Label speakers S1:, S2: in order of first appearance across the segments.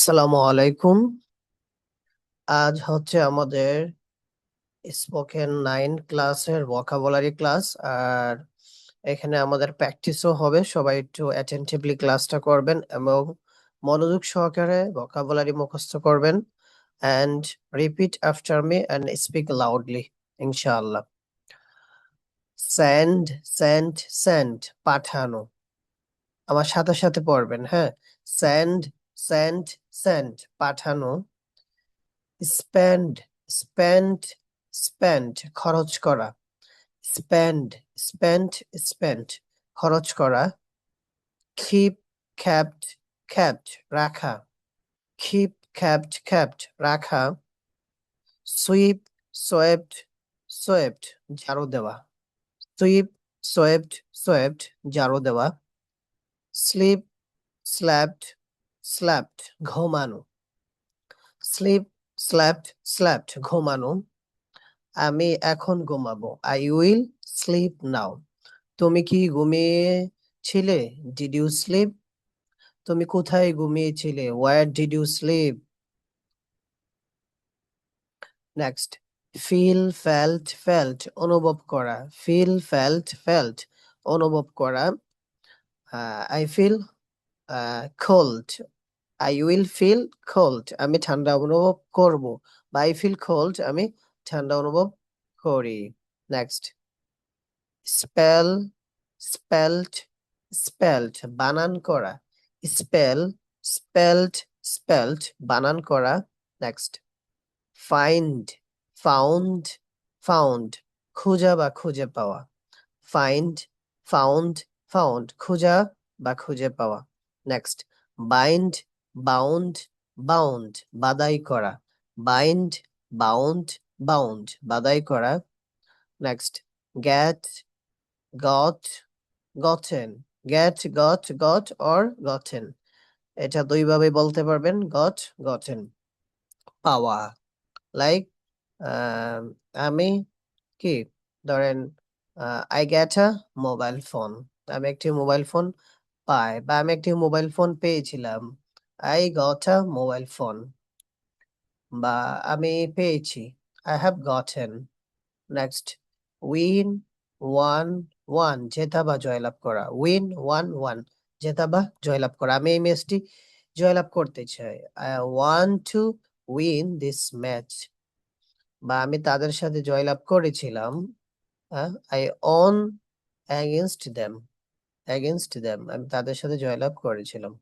S1: আসসালামু আলাইকুম। আজ হচ্ছে আমাদের স্পোকেন 9 ক্লাসের ভোকাবুলারি ক্লাস। আর এখানে আমাদের প্র্যাকটিসও হবে। সবাই একটু অ্যাটেন্টিভলি ক্লাসটা করবেন এবং মনোযোগ সহকারে ভোকাবুলারি মুখস্থ করবেন। And repeat after me and speak loudly, ইনশাআল্লাহ। সেন্ড, সেন্ড, সেন্ড, পাঠানো। আমার সাথে সাথে পড়বেন, হ্যাঁ। সেন্ড, সেন্ড, সেন্ড, পাঠানো। স্পেন্ড, স্পেন্ড, স্পেন্ড, খরচ করা। স্পেন্ড, স্পেন্ট, স্পেন্ট, খরচ করা। কিপ, kept, kept, রাখা। কিপ, kept, kept, রাখা। সুইপ, সোয়েপ্ট, সোয়েপ্ট, ঝাড়ু দেওয়া। সুইপ, সোয়েপ্ট, সোয়েপ্ট, ঝাড়ু দেওয়া। স্লিপ, স্ল্যাপ্ট, স্ল্যাপ্ট, ঘুমানো। স্লিপ, স্ল্যাপ্ট, স্ল্যাপ্ট, ঘুমানো। আমি এখন ঘুমাবো। I will sleep now. তুমি কি ঘুমিয়েছিলে? Did you sleep? তুমি কোথায় ঘুমিয়েছিলে? Where did you sleep? Next, feel, felt, felt, অনুভব করা। ফিল, ফেল্ট, ফেল্ট, অনুভব করা। I feel cold. I will feel cold, আমি ঠান্ডা অনুভব করব। বা আই ফিল কোল্ড, আমি ঠান্ডা অনুভব করি। নেক্সট, স্পেল, স্পেল্ট, স্পেল্ট, বানান করা। স্পেল, স্পেল্ট, স্পেল্ট, বানান করা। নেক্সট, ফাইন্ড, ফাউন্ড, ফাউন্ড, খোঁজা বা খুঁজে পাওয়া। ফাইন্ড, ফাউন্ড, ফাউন্ড, খোঁজা বা খুঁজে পাওয়া। নেক্সট, বাইন্ড, বাউন্ড, বাউন্ড, বাদাই করা। বাইন্ড, বাউন্ড, বাউন্ড, বাদাই করা। Next, get, got, gotten. Get, got, got or gotten, এটা দুইভাবে বলতে পারবেন। Goat, gotten. পাওয়া, লাইক আমি কি, ধরেন I get a mobile phone, আমি একটি মোবাইল ফোন পাই, বা আমি একটি মোবাইল ফোন পেয়েছিলাম। I got a mobile phone. বা আমি পেয়েছি, I have gotten. Next, win, one, one, জেতা বা জয়লাভ করা। উইন, ওয়ান, ওয়ান, জেতা বা জয়লাভ করা। আমি এই ম্যাচটি জয়লাভ করতে চাই। I want to win this match. বা আমি তাদের সাথে জয়লাভ করেছিলাম। I on against them. Against them, আমি তাদের সাথে জয়লাভ করেছিলাম।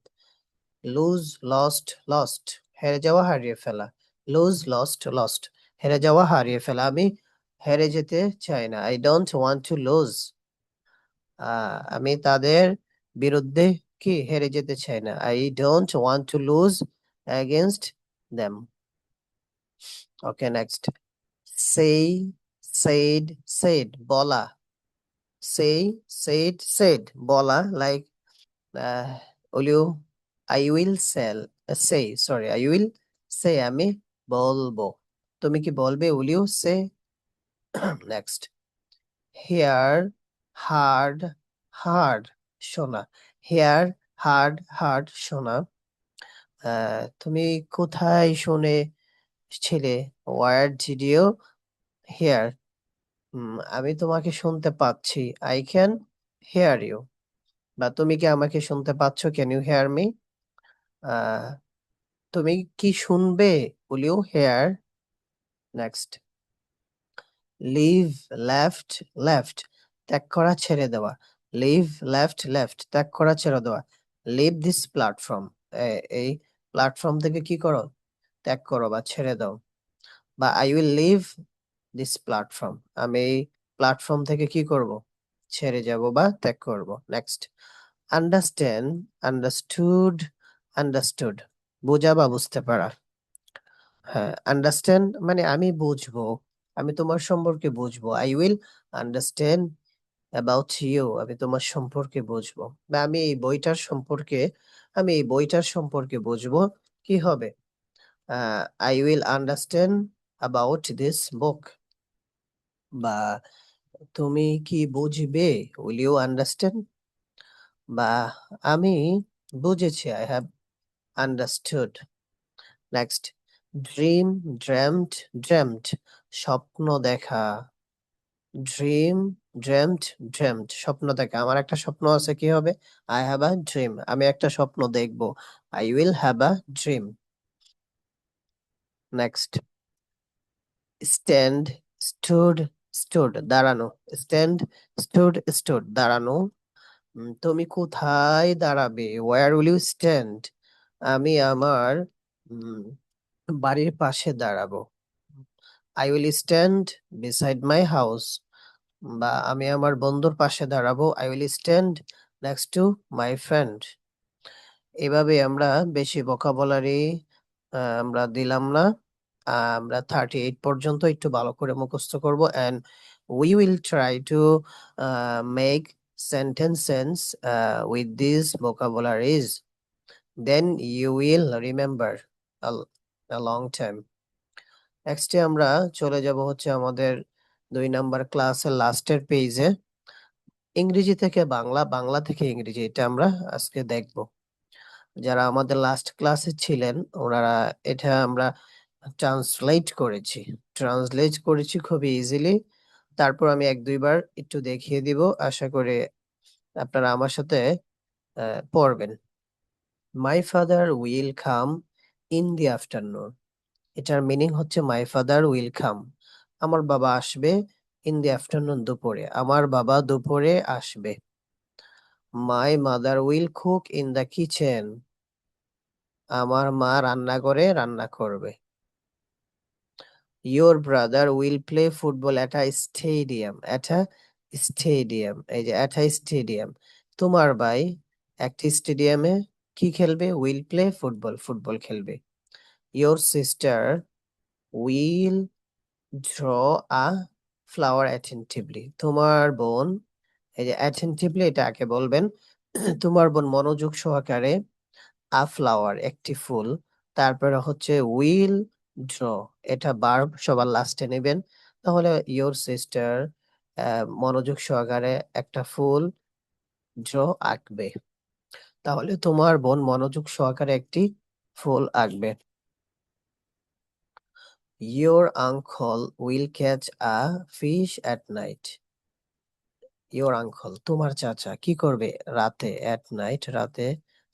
S1: লুজ, লস্ট, লস্ট, হেরে যাওয়া, হারিয়ে ফেলা। লুজ, লস্ট, লস্ট, হেরে যাওয়া, হারিয়ে ফেলা। আমি হেরে যেতে চাই না। I don't want to lose. আমি তাদের বিরুদ্ধে কি হেরে যেতে চাই না। I don't want to lose against them. Okay, next, say, said, said, বলা। সেই, সেইড, সেড, বলা, like will you, I will sell, say, sorry, I will say, আমি বলবো। তুমি কি বলবে? Will you say? Next, hear, heard, heard, শোনা। Hear, heard, heard, শোনা। তুমি কোথায় শুনেছিলে? Where did you hear? আমি তোমাকে শুনতে পাচ্ছি। I can hear you. বা তুমি কি আমাকে শুনতে পাচ্ছ? Can you hear me? তুমি কি শুনবে? Will you hear? Next, leave, left, left, ত্যাগ করা, ছেড়ে দেওয়া। লিভ, লেফট, লেফট, ত্যাগ করা, ছেড়ে দেওয়া। লিভ দিস প্ল্যাটফর্ম, এই প্ল্যাটফর্ম থেকে কি করো? ত্যাগ করো বা ছেড়ে দাও। বা I will leave this platform, আমি এই প্ল্যাটফর্ম থেকে কি করব? ছেড়ে যাব বা ত্যাগ করব। নেক্সট, আন্ডারস্ট্যান্ড, আন্ডারস্টুড, আন্ডারস্টুড, বোঝা বা বুঝতে পারা। হ্যাঁ, আন্ডারস্ট্যান্ড মানে আমি বুঝবো, আমি তোমার সম্পর্কে বুঝবো। I will understand about you, আমি তোমার সম্পর্কে বুঝবো। বা আমি এই বইটার সম্পর্কে বুঝবো। কি হবে? I will understand about this book. বা তুমি কি বুঝবে? Will you understand? বা আমি বুঝেছি, I have understood. Next, dream, dreamed, dreamed, স্বপ্ন দেখা। ড্রিম, ড্রেমড, ড্রেমড, স্বপ্ন দেখা। আমার একটা স্বপ্ন আছে, কি হবে? আই হ্যাভ আ ড্রিম, আমি একটা স্বপ্ন দেখবো। I will have a dream. Next, stand, stood, stood, দাঁড়ানো। স্ট্যান্ড, স্টুড, স্টুড, দাঁড়ানো। তুমি কোথায় দাঁড়াবে? Where will you stand? আমি আমার উম, বাড়ির পাশে দাঁড়াবো। I will stand beside my house. বা আমি আমার বন্ধুর পাশে দাঁড়াবো। I will stand next to my friend. এভাবে আমরা বেশি ভোকাবুলারি আমরা দিলাম না। আমরা 38 পর্যন্ত একটু ভালো করে মুখস্থ করব, and we will try to make sentences with these vocabularies. Then you will remember a, a long time. নেক্সটে আমরা চলে যাব হচ্ছে আমাদের 2 নাম্বার ক্লাসের লাস্টের পেজে। ইংরেজি থেকে বাংলা, বাংলা থেকে ইংরেজি, এটা আমরা আজকে দেখব। যারা আমাদের লাস্ট ক্লাসে ছিলেন ওনারা, এটা আমরা ট্রান্সলেট করেছি খুবই ইজিলি। তারপর আমি 1-2 বার একটু দেখিয়ে দিব, আশা করি আপনারা আমার সাথে পড়বেন। My father will come in the afternoon, এটার মিনিং হচ্ছে মাই ফাদার উইল কাম, আমার বাবা আসবে। ইন দি আফটারনুন, দুপুরে, আমার বাবা দুপুরে আসবে। My mother will cook in the kitchen, আমার মা রান্নাঘরে রান্না করবে। Your brother will play football at a stadium, এই যে অ্যাট আ স্টেডিয়াম, তোমার ভাই একটি স্টেডিয়ামে কি খেলবে? উইল প্লে ফুটবল, ফুটবল খেলবে। Your sister will draw a flower attentively, তোমার বোন, এই যে অ্যাটেন্টিভলি এটা আগে বলবেন। তোমার বোন মনোযোগ সহকারে, আ ফ্লাওয়ার একটি ফুল, তারপরে হচ্ছে উইল ড্র, এটা ভার্ব সবার লাস্টে নেবেন। তাহলে ইয়োর সিস্টার মনোযোগ সহকারে একটা ফুল ড্র আঁকবে, তাহলে তোমার বোন মনোযোগ সহকারে একটি ফুল আঁকবে। Your uncle will catch a fish at night, your uncle তোমার চাচা কি করবে? রাতে, অ্যাট নাইট রাতে,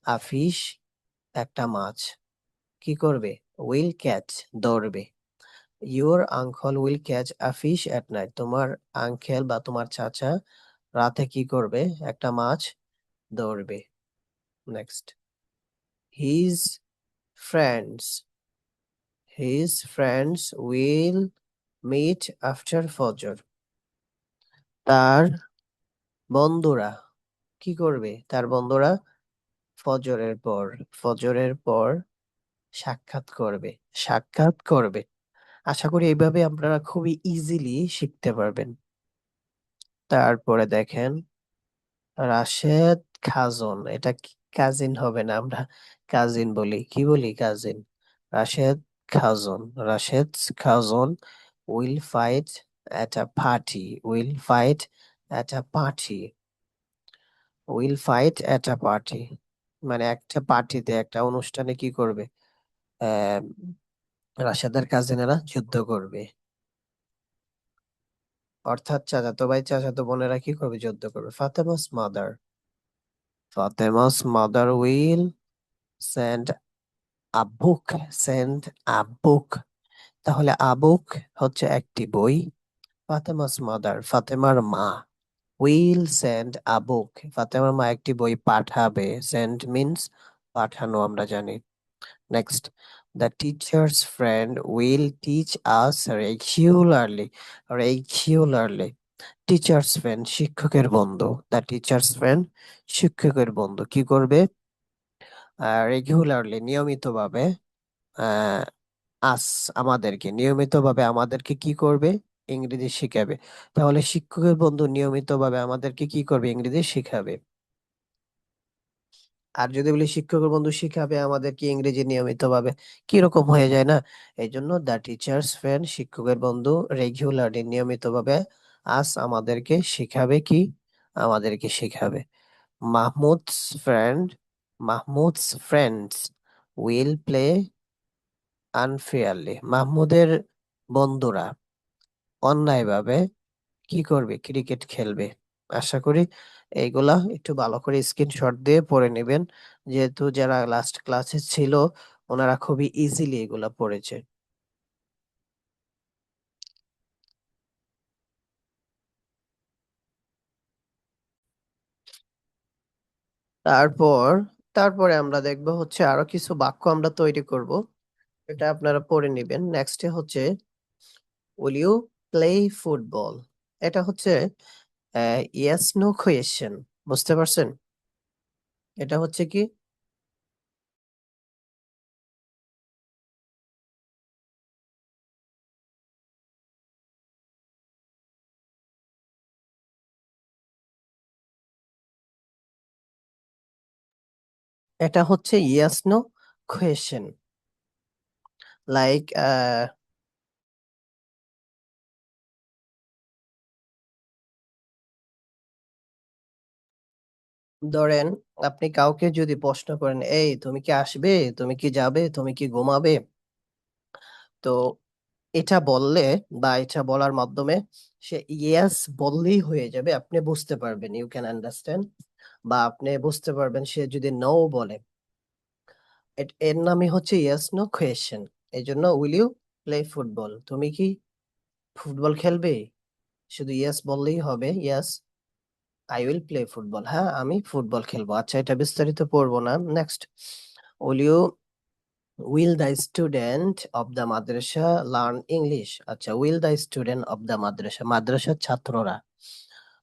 S1: আ ফিশ একটা মাছ কি করবে? উইল ক্যাচ ধরবে। Your uncle will catch a fish at night, তোমার আঙ্কেল বা তোমার চাচা রাতে কি করবে? একটা মাছ ধরবে। Next, his friends, will meet after Fajr, তার বন্ধুরা কি করবে? তার বন্ধুরা ফজরের পর, ফজরের পর সাক্ষাৎ করবে, সাক্ষাৎ করবে। আশা করি এইভাবে আপনারা খুবই ইজিলি শিখতে পারবেন। তারপরে দেখেন, রাশেদ খাজন, এটা কাজিন হবে না, আমরা কাজিন বলি, কি বলি? Cousin. Rashed Khajan, Rashed Khajan will fight at a party, will fight at a party, will fight at a party, মানে একটা পার্টিতে, একটা অনুষ্ঠানে কি করবে? আহ রাশেদের কাজিনেরা যুদ্ধ করবে, অর্থাৎ চাচাতো ভাই চাচাতো বোনেরা কি করবে? যুদ্ধ করবে। Fatema's mother, Fatema's mother will send a book, send a book, তাহলে আ বুক হচ্ছে একটি বই। ফাতেমাস মাদার, ফাতেমার মা, উইল সেন্ড আ বুক, ফাতেমার মা একটি বই পাঠাবে। সেন্ড মিন্স পাঠানো, আমরা জানি। Next, the teachers friend will teach us regularly, regularly, teachers friend শিক্ষকের বন্ধু, দ্য টিচার্স ফ্রেন্ড শিক্ষকের বন্ধু কি করবে? রেগুলারলি নিয়মিতভাবে, আহ আস আমাদেরকে, নিয়মিতভাবে আমাদেরকে কি করবে? ইংরেজি শিখাবে। তাহলে শিক্ষকের বন্ধু নিয়মিতভাবে আমাদেরকে কি করবে? ইংরেজি শিখাবে। আর যদি বলি শিক্ষকের বন্ধু শিখাবে আমাদেরকে ইংরেজি নিয়মিতভাবে, কিরকম হয়ে যায় না? এই জন্য দ্য টিচার্স ফ্রেন্ড শিক্ষকের বন্ধু রেগুলারলি নিয়মিতভাবে আস আমাদেরকে শিখাবে, কি আমাদেরকে শিখাবে। Mahmud's friend, Mahmud's friends will play unfairly, মাহমুদের বন্ধুরা অন্যায়ভাবে কি করবে, ক্রিকেট খেলবে। আশা করি এইগুলা একটু ভালো করে স্ক্রিনশট দিয়ে পড়ে নেবেন, যেহেতু যারা লাস্ট ক্লাসে ছিল ওনারা খুবই ইজিলি এগুলা পড়েছে। তারপর তারপরে আমরা দেখবো হচ্ছে আরো কিছু বাক্য আমরা তৈরি করব, এটা আপনারা পড়ে নেবেন। নেক্সটে হচ্ছে উইল ইউ প্লে ফুটবল। এটা হচ্ছে ইয়েস নো কোয়েশ্চেন, বুঝতে পারছেন? এটা হচ্ছে কি, এটা হচ্ছে ইয়েস নো কোয়েশ্চেন। লাইক ধরেন আপনি কাউকে যদি প্রশ্ন করেন, এই তুমি কি আসবে, তুমি কি যাবে, তুমি কি ঘুমাবে, তো এটা বললে বা এটা বলার মাধ্যমে সে ইয়েস বললেই হয়ে যাবে, আপনি বুঝতে পারবেন, ইউ ক্যান আন্ডারস্ট্যান্ড। বা আপনি বুঝতে পারবেন সে যদি নো বলে, এর নামই হচ্ছে ইয়েস নো কোয়েশ্চেন। এই জন্য উইল ইউ প্লে ফুটবল, তুমি কি ফুটবল খেলবে, শুধু ইয়েস বললেই হবে, yes I will play football, হ্যাঁ আমি ফুটবল খেলবো। আচ্ছা, এটা বিস্তারিত পড়বো না। নেক্সট, will you will the student of the madrasa learn English. আচ্ছা, will the student of the madrasa, মাদ্রাসার ছাত্ররা,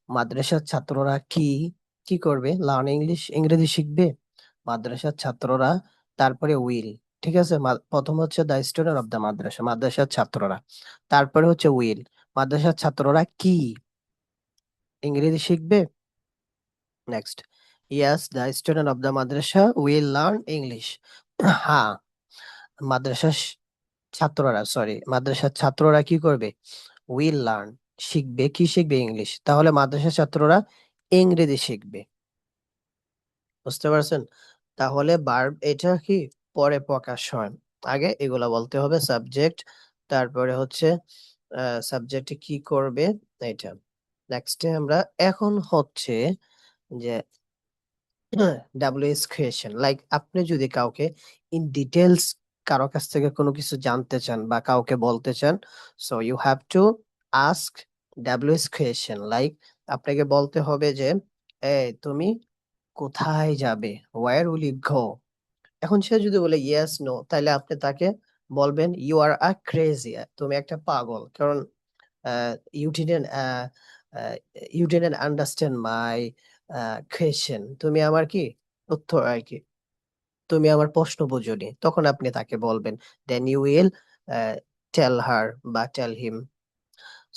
S1: মাদ্রাসার ছাত্ররা কি কি করবে, লার্ন ইংলিশ, ইংরেজি শিখবে। মাদ্রাসার ছাত্ররা, তারপরে উইল, ঠিক আছে। প্রথম হচ্ছে the student of the madrasa, মাদ্রাসার ছাত্ররা, তারপরে হচ্ছে উইল, মাদ্রাসার ছাত্ররা কি ইংরেজি শিখবে। Next, yes the student of the Madrasa will learn English. হ্যাঁ, মাদ্রাসার ছাত্ররা, সরি, মাদ্রাসার ছাত্ররা কি করবে, উইল লার্ন, শিখবে, কি শিখবে, ইংলিশ। তাহলে মাদ্রাসার ছাত্ররা ইংরেজি শিখবে, বুঝতে পারছেন? তাহলে ভার্ব এটা কি পরে প্রকাশ হয়, আগে এগুলা বলতে হবে, সাবজেক্ট, তারপরে হচ্ছে সাবজেক্টে কি করবে এটা। নেক্সটে আমরা এখন হচ্ছে যে ডাব্লিউএস ক্রিয়েশন, লাইক আপনি যদি কাউকে ইন ডিটেলস কারো কাছ থেকে কোনো কিছু জানতে চান বা কাউকে বলতে চান, so you have to ask WS creation. Like আপনাকে বলতে হবে যে, এই তুমি কোথায় যাবে, ওয়্যার উইল ইউ গো। এখন সে যদি বলে ইয়েস নো, তাহলে আপনি তাকে বলবেন ইউ আর আ ক্রেজি, তুমি একটা পাগল, কারণ you didn't you didn't understand my question, তুমি আমার কি উত্তর আর কি, তুমি আমার প্রশ্ন বুঝোনি। তখন আপনি তাকে বলবেন, দেন ইউ উইল টেল হার বা টেল হিম।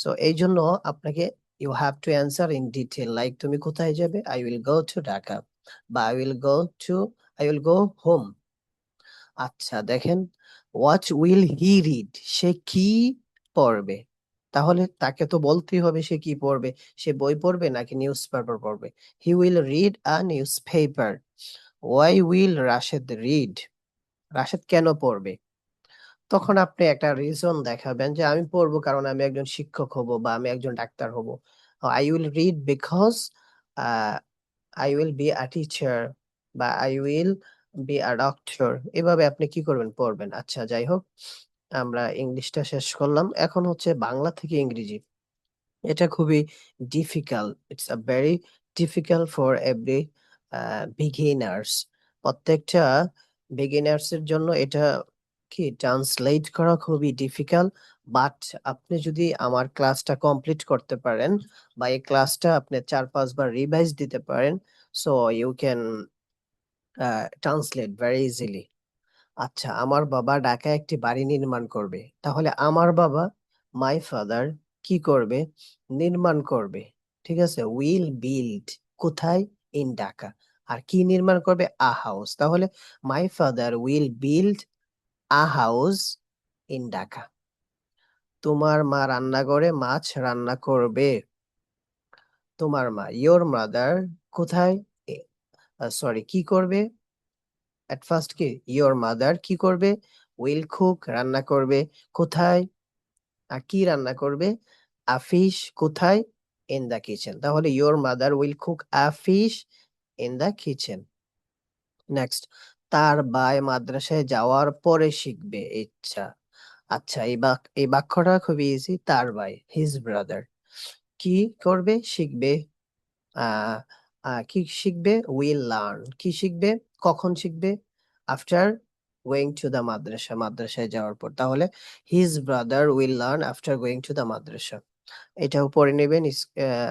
S1: সো এই জন্য আপনাকে you have to answer in detail, like তুমি কোথায় যাবে, I will go to Dhaka, বা আই উইল গো হোম। আচ্ছা দেখেন, হোয়াট উইল হি রিড, সে কি পড়বে। তাহলে তাকে তো বলতেই হবে সে কি পড়বে, সে বই পড়বে নাকি নিউজ পেপার পড়বে। He will read a news paper. Why will Rashed read, Rashed কেন পড়বে। তখন আপনি একটা রিজন দেখাবেন যে আমি পড়বো কারণ আমি একজন শিক্ষক হব বা আমি একজন ডাক্তার হব। I will read because I will be a teacher, বা I will be a doctor. এভাবে আপনি কি করবেন, পড়বেন। আচ্ছা যাই হোক, আমরা ইংলিশটা শেষ করলাম, এখন হচ্ছে বাংলা থেকে ইংরেজি। এটা খুবই difficult, it's a very difficult for every beginners. প্রত্যেকটা বিগিনার্স এর জন্য এটা কি ট্রান্সলেট করা খুবই ডিফিকাল্ট। বাট আপনি যদি আমার ক্লাসটা কমপ্লিট করতে পারেন বা এই ক্লাসটা আপনি 4-5 বার রিভাইজ দিতে পারেন, so you can translate very easily. আচ্ছা, আমার বাবা ঢাকায় একটি বাড়ি নির্মাণ করবে, তাহলে আমার বাবা, মাই ফাদার, কি করবে, নির্মাণ করবে। ঠিক আছে, উইল বিল্ড, কোথায়, ইন ঢাকা। আর কি নির্মাণ করবে, আ হাউস। তাহলে মাই father will build a house in Dhaka. তোমার মা রান্নাঘরে মাছ রান্না করবে। তোমার মা, ইয়োর মাদার, কোথায়, সরি কি করবে, এট ফার্স্ট কি ইয়োর মাদার কি করবে, উইল কুক রান্না করবে, কোথায়? কি রান্না করবে? আ ফিশ কোথায়? In the kitchen. তাহলে your mother will cook a fish in the kitchen. Next, তার ভাই মাদ্রাসায় যাওয়ার পরে শিখবে ইচ্ছা। আচ্ছা, এই বাক্যটা খুবই ইজি। তার ভাই, হিজ ব্রাদার, কি করবে? শিখবে। আহ কি শিখবে? Will learn. কি শিখবে? কখন শিখবে? After going to the madrasa, মাদ্রাসায় যাওয়ার পর। তাহলে his brother will learn after going to the madrasa. এটাও পড়ে নেবেন।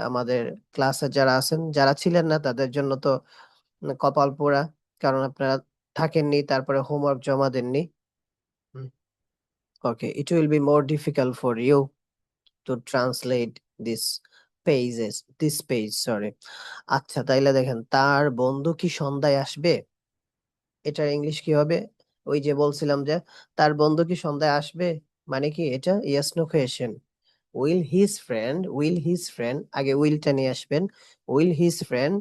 S1: আমাদের ক্লাসে যারা আছেন, যারা ছিলেন না তাদের জন্য তো কপাল পোড়া, কারণ আপনারা থাকেননি, তারপরে হোমওয়ার্ক জমা দেননি। Okay, it will be more difficult for you to translate this this page, sorry. আচ্ছা, তাইলে দেখেন, তার বন্ধু কি সন্ধ্যায় আসবে? এটার ইংলিশ কি হবে? ওই যে বলছিলাম যে তার বন্ধু কি সন্ধ্যায় আসবে, মানে কি এটা yes no question. Will his friend, আগে উইলটা নিয়ে আসবেন। উইল হিজ ফ্রেন্ড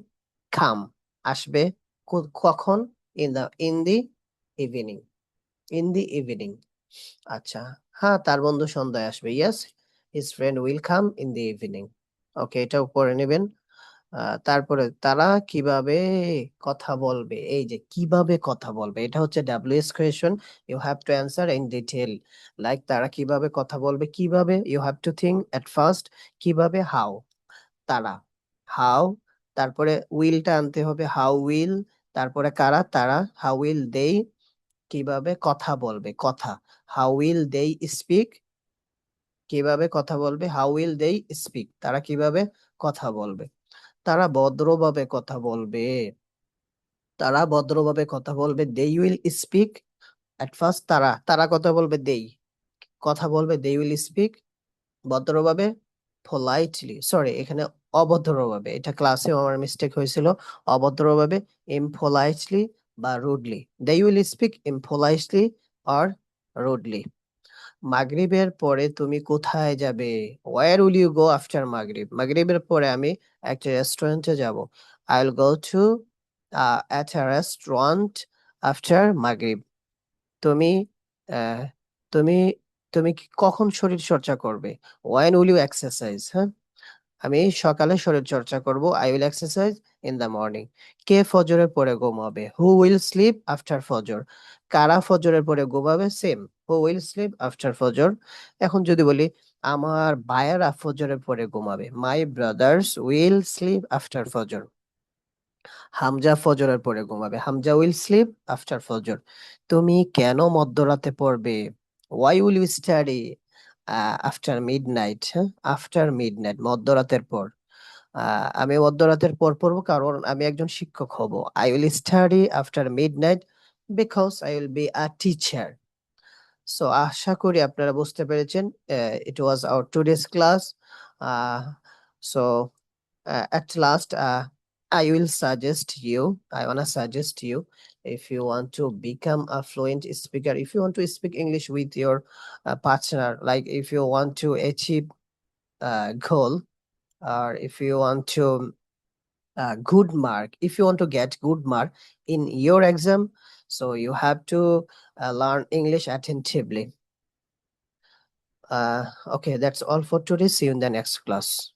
S1: কাম, আসবে, কখন? In the evening, in the evening. আচ্ছা, হ্যাঁ, তার বন্ধু সন্ধ্যায় আসবে। Yes, his friend will come in the evening. Okay, এটাও পড়ে নেবেন। তারপরে তারা কিভাবে কথা বলবে, এই যে কিভাবে কথা বলবে, এটা হচ্ছে WS question. You have to answer in detail. Like, তারা কিভাবে কথা বলবে, কিভাবে, you have to think at first. কিভাবে, হাউ, তারা, হাউ। তারপরে উইলটা আনতে হবে, হাউ উইল। তারপরে কারা? তারা, হাউ উইল দে। কিভাবে কথা বলবে, কথা, হাউ উইল দে স্পিক। কিভাবে কথা বলবে, হাউ উইল দে স্পিক। তারা কিভাবে কথা বলবে? তারা ভদ্রভাবে কথা বলবে। তারা ভদ্রভাবে কথা বলবে। They will speak at first. তারা তারা কথা বলবে। কথা বলবে। দে উইল স্পিক ভদ্রভাবে, পোলাইটলি, সরি, এখানে অভদ্রভাবে। এটা ক্লাসেও আমার মিস্টেক হয়েছিল। অভদ্রভাবে, ইমপোলাইটলি বা rudely. They will speak impolitely or rudely. মাগরিবের পরে তুমি কোথায় যাবে? Where will you go after Maghrib? মাগরিবের পরে আমি একটা রেস্টুরেন্টে যাব। I will go to at a restaurant after Maghrib. তুমি আহ, তুমি তুমি কখন শরীর চর্চা করবে? When will you exercise? হ্যাঁ, আমি সকালে শরীর চর্চা করব। I will exercise in the morning. কে ফজরের পরে ঘুমাবে? হু উইল স্লিপ আফটার ফজর? কারা ফজরের পরে ঘুমাবে? Same, who will slip after ফজর। এখন যদি বলি আমার ভাইয়েরা ফজরের পরে ঘুমাবে, মাই ব্রাদার্স উইল স্লিপ আফটার ফজর। হামজা ফজরের পরে ঘুমাবে, হামজা উইল স্লিপ আফটার ফজর। তুমি কেন মধ্যরাতে পড়বে? Why will you study after midnight? হ্যাঁ, আফটার মিডনাইট, মধ্যরাতের পর। আমি মধ্যরাতের পর পড়বো কারণ আমি একজন শিক্ষক হব। I will study after midnight because I will be a teacher. So আশা করি আপনারা বুঝতে পেরেছেন। It was our today's class. So at last, I wanna suggest you, if you want to become a fluent speaker, if you want to speak English with your partner, like if you want to achieve a goal, or if you want to good mark, if you want to get good mark in your exam, so you have to learn English attentively. Okay, that's all for today. See you in the next class.